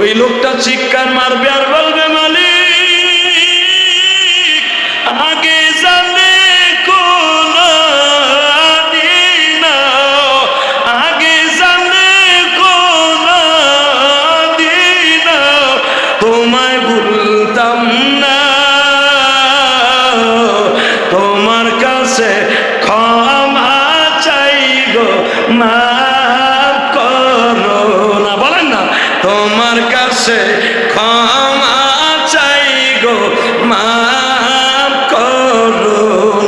ওই লোকটা চিৎকার মারবে আর বলবে মালিক আগে জানলে কোন দিন, আগে জানলে কোন দিন তোমায় ভুলতাম না, তোমার কাছে ক্ষমা চাই গো মাফ করো না। বলেন না, তোমার কাছে ক্ষমা চাই গো মাফ করো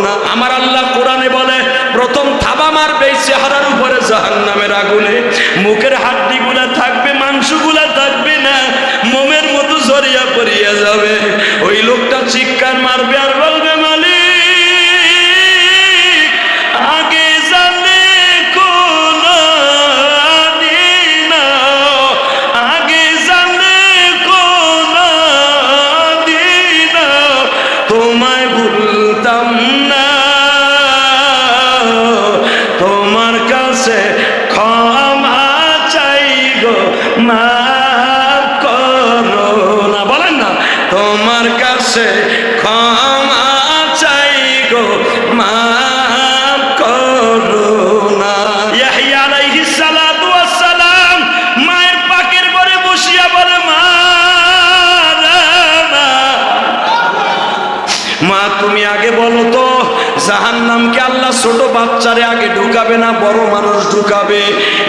না। আমার আল্লাহ কোরআনে বলে প্রথম থাবা মারবে এই চেহারার উপরে জাহান্নামের আগুনে, মুখের হাড্ডিগুলা থাকবে, মাংসগুলা থাকবে না, মোমের মতো জড়িয়ে পড়িয়া যাবে। ওই লোকটা চিৎকার মারবে আর বলবে মালিক আগে জানলে কোন দিন, আগে জানলে কোন দিন তোমায় ভুলতাম না, তোমার কাছে ক্ষমা চাই গো মাফ করো না। বলেন না, তোমার কাছে ক্ষমা চাই গো মাফ করো না। ইয়াহইয়া আলাইহিস সালাতু ওয়াস সালাম মায়ের পাকের পরে বসিয়া বলে মা তুমি আগে বলো তো জাহান্নামকে আল্লাহ ছোট বাচ্চারে আগে ঢুকাবে না বড় মানুষ ঢুকাবে?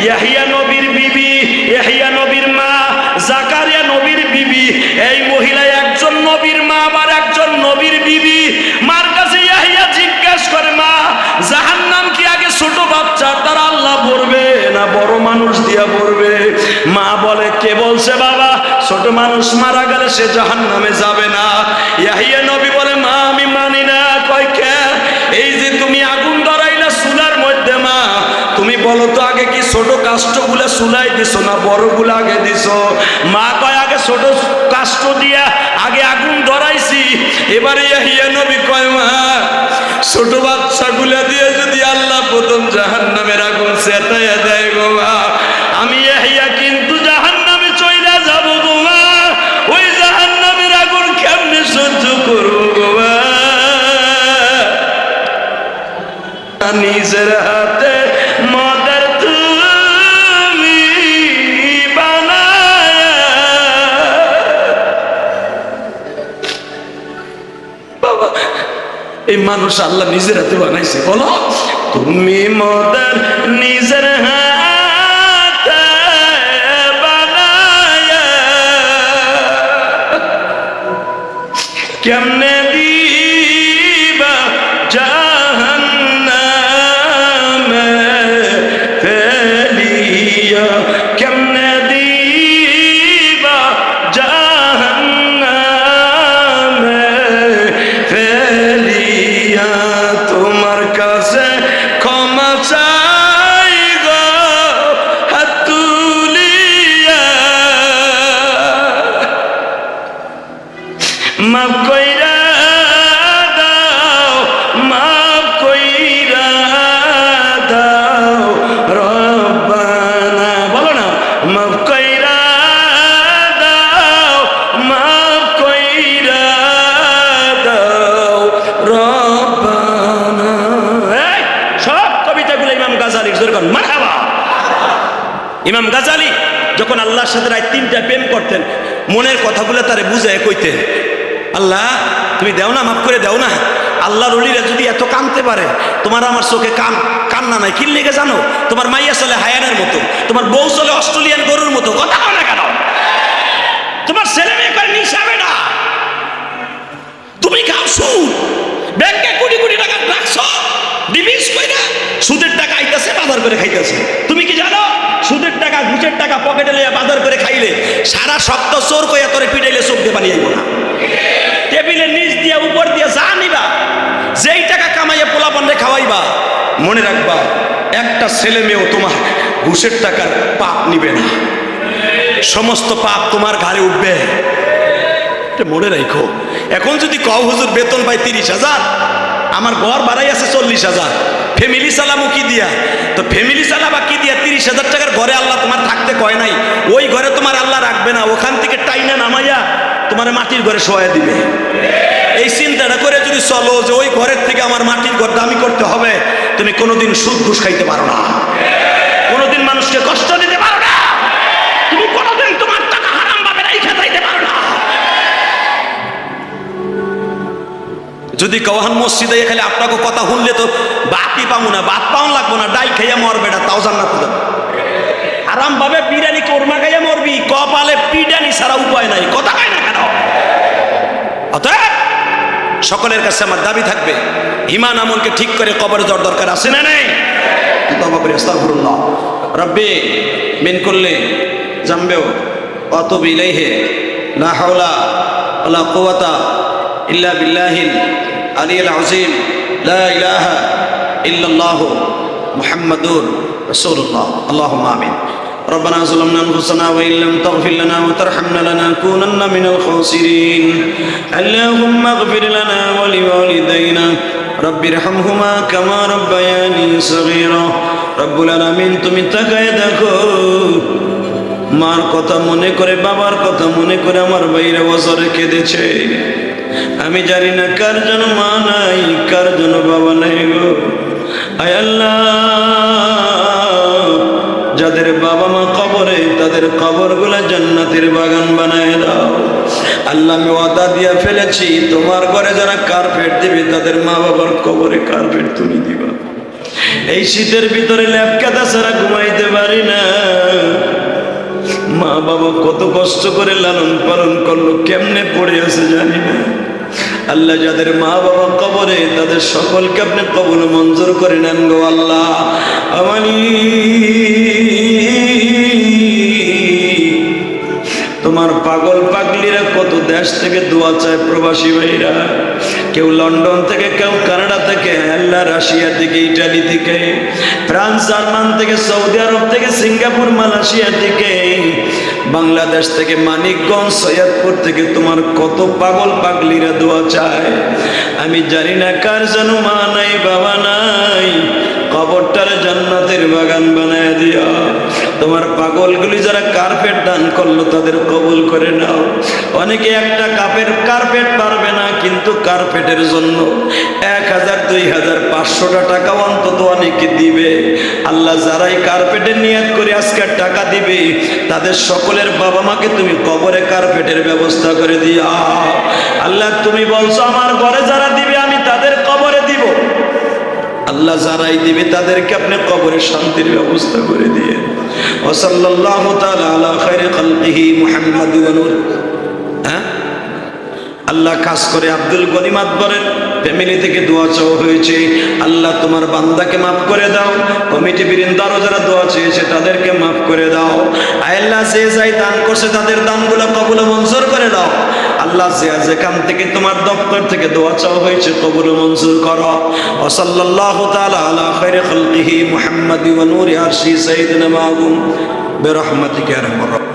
ইয়াহইয়া নবীর বিবি, ইয়াহইয়া নবীর মা, জাকারিয়া নবীর বিবি, এই মহিলা একজন নবীর মা আবার একজন নবীর বিবি। মার কাছে ইয়াহইয়া জিজ্ঞাসা করে মা জাহান্নাম কি আগে ছোট বাচ্চার দ্বারা আল্লাহ ভরবে না বড় মানুষ দিয়া ভরবে? মা বলে কে বলছে বাবা ছোট মানুষ মারা গেলে সে জাহান্নামে যাবে না? ইয়াহইয়া নবী বলে মা আমি মানি না। কয় কে? এই যে তুমি আগুন ধরাইলা চুলার মধ্যে মা, তুমি বলো তো আগে কি ছোট কাষ্ঠগুলা চুলাই দিছো না বড়গুলা আগে দিছো? মা কয় আগে ছোট কাষ্ঠ দিয়া আগে আগুন ধরাইছি। এবারে ইয়াহইয়া নবী কয় মা ছোট বাচ্চাগুলা দিয়ে যদি আল্লাহ প্রথম জাহান্নামের আগুন চেতাইয়া দেয় গো মা, আমি ইয়াহইয়া কিন্তু জাহান্নামে চইলা যাব গো মা, ওই জাহান্নামের আগুন কেমনে সহ্য করবো গো মা? নিজের হাতে মদের তুমি বানায়, বাবা এই মানুষ আল্লাহ নিজের হাতে বানাইছে। বলো তুমি মদের নিজের হাতে বানায় কেমনে দিবা জাহান্নামে ফেলিয়া, কেমনে দিবা জাহান্নামে ফেলিয়া, তোমার কাছে ক্ষমা চাই গো হাত তুলিয়া, মাফ কইরা দাও, মাফ কইরা দাও রব্বানা। বলো না মাফ কইরা দাও, মাফ কইরা দাও রব্বানা। এই সব কবিতাগুলো ইমাম গাজালির, জোরে কোন মারহাবা। ইমাম গাজালি যখন আল্লাহর সাথে রাত 3টা প্রেম করতেন, মনের কথাগুলো তারে বুঝায় কইতেন আল্লাহ তুমি দেও না, মাফ করে দেও না। আল্লাহর ওলিরা যদি এত কাঁদতে পারে, তোমার আমার চোখে কান্না নাই কি লেগে জানো? তোমার মাইয়া চলে হায়ানের মতো, তোমার বউ চলে অস্ট্রেলিয়ান গরুর মতো। কথা বলে না কেন? তোমার ছেলে মেয়ে করে নিশাবে না, তুমি খাও সুদ, ব্যাংকে কোটি কোটি টাকা রাখছো, ডিভিস কইরা সুদের টাকা আইতাছে বাজার করে খাইতেছে। তুমি কি জানো সুদের টাকা ঘুষের টাকা পকেটে লইয়া বাজার করে খাইলে সারা সপ্তাহ চোর কইয়া তোরে পিটাইলে চোখ দিয়ে পানি আইব না। টেবিলের নিচ দিয়া উপর দিয়া যা নিবা, যেই টাকা কামাইয়া পোলাপানরে খাওয়াইবা, মনে রাখবা একটা ছেলে মেয়েও তোমার ঘুষের টাকার পাপ নিবে না, সমস্ত পাপ তোমার ঘাড়ে উঠবে। মনে রাখো। এখন যদি কও হুজুর বেতন পাই 30,000, আমার ঘর ভাড়াই আছে 40,000, ফ্যামিলি চালামো কি দিয়া? তো ফ্যামিলি চালাবা কি দিয়া? 30,000 টাকার ঘরে আল্লাহ তোমার থাকতে কয় নাই, ওই ঘরে তোমার আল্লাহ রাখবে না, ওখান থেকে টাইনা নামাইয়া তোমার মাটির ঘরে শোয়া দিবে। এই চিন্তাটা করে যদি চলো যে ওই ঘরের থেকে আমার মাটির ঘর দামি করতে হবে, তুমি কোনোদিন সুদ ঘুষ খাইতে পারো না, কোনোদিন মানুষকে কষ্ট দিতে পারো না, তুমি কোনোদিন তোমার টাকা হারাম ভাবে রাইখা যাইতে পারো না। যদি কওয়ান মসজিদে খালি আপনাকে কথা শুনলে তো বাতি পাবো না, বাত পাউন লাগবো না, ডাই খাইয়া মরবে না, তাও জান্নাত যাবে। আরাম ভাবে বিরিয়ানি কোরমা খাইয়া মরবি, কপালে পিডানি ছাড়া উপায় নাই, কথা কয় না কেন? অতএব সকলের কাছে আমার দাবি থাকবে, ঈমান আমলকে ঠিক করে কবরে যাওয়ার দরকার আছে না নেই? তওবা করি, আস্তাগফিরুল্লাহ রব্বি মিন কুল্লি জামবেও ওয়াতুবু ইলাইহি লা হাওলা ওয়ালা কুওয়াতা ইল্লা বিল্লাহিল আলিয়্যিল আযীম লা ইলাহা ইল্লাল্লাহু মুহাম্মাদুর রাসূলুল্লাহ। আল্লাহুম্মা আমিন। ربنا ظلمنا أنفسنا وإن لم تغفر لنا وترحمنا لنكونن من الخاسرين. اللهم اغفر لنا ولوالدينا رب ارحمهما كما ربياني صغيرا. رب العالمين তুমি তাকায় দেখো, মার কথা মনে করে, বাবার কথা মনে করে আমার ভাইরা বছরে কেঁদেছে। আমি জানি না কার জন্য মা নাই, কার জন্য বাবা নাই গো। আয় আল্লাহ, যাদের বাবা মা কবরে, তাদের কবরগুলো জান্নাতের বাগান বানায় দাও। আল্লাহ, আমি ওয়াদা দিয়ে ফেলেছি, তোমার ঘরে যারা কার্পেট দিবে তাদের মা বাবার কবরে কার্পেট তুমি দিবা। এই শীতের ভিতরে ল্যাপকাটা ছাড়া ঘুমাইতে পারি না। মা বাবা কত কষ্ট করে লালন পালন করলো, কেমনে পড়ে আছে জানি না। আল্লাহ, যাদের মা বাবা কবরে তাদের সকলকে আপনি কবুল মঞ্জুর করে নেন গো আল্লাহ। আমানি তোমার পাগল পাগলিরা কত দেশ থেকে দোয়া চায়, প্রবাসী ভাইরা, কেউ লন্ডন থেকে, কেউ কানাডা থেকে, আল্লাহ রাশিয়া থেকে, ইটালি থেকে, ফ্রান্স, জার্মান থেকে, সৌদি আরব থেকে, সিঙ্গাপুর, মালয়েশিয়া থেকে, বাংলাদেশ থেকে, মানিকগঞ্জ, সৈয়দপুর থেকে তোমার কত পাগল পাগলিরা দোয়া চায়। আমি জানি না কার যেন মা নাই, বাবা নাই, কবরটার জান্নাতের বাগান বানায় দিও। তোমার পাগলগুলি যারা কার্পেট দান করলো তাদের কবুল করে নাও। অনেকে একটা কার্পেট পারবে না, কিন্তু কার্পেটের জন্য 1000, 2000, 500 টাকা অন্তত অনেকে দিবে। আল্লাহ, যারাই কার্পেটের নিয়ত করে আজকে টাকা দিবে, তাদের সকলের বাবা মাকে তুমি কবরে কার্পেটের ব্যবস্থা করে দিও। আল্লাহ, তুমি বলছো আমার ঘরে যারা দিবে আমি তাদের কবরে দিব। আল্লাহ, যারাই দিবে তাদেরকে আপনি কবরে শান্তির ব্যবস্থা করে দিয়ে। ওয়া সাল্লাল্লাহু তাআলা আলা খায়রি খালকিহি মুহাম্মাদ ওয়া নূর। আল্লাহ, খাস করে আব্দুল গনি মাতবরের ফ্যামিলি থেকে দোয়া চাওয়া হয়েছে। আল্লাহ, তোমার বান্দাকে মাফ করে দাও। কমিটি বৃন্দারও যারা দোয়া চেয়েছে তাদেরকে মাফ করে দাও। আল্লাহ, যে যাই দান করছে তাদের দানগুলো কবুল মঞ্জুর করে দাও। আল্লাহ, যেখান থেকে তোমার দপ্তর থেকে দোয়া চাওয়া হয়েছে কবুল মঞ্জুর করো। ওয়া সাল্লাল্লাহু তাআলা আলা খায়রি খালকিহি মুহাম্মাদ ওয়া নূরি আরশি সাইয়্যিদিনা মাহবুব বিরহমাতিকা ইয়া আরহামার রাহিমিন।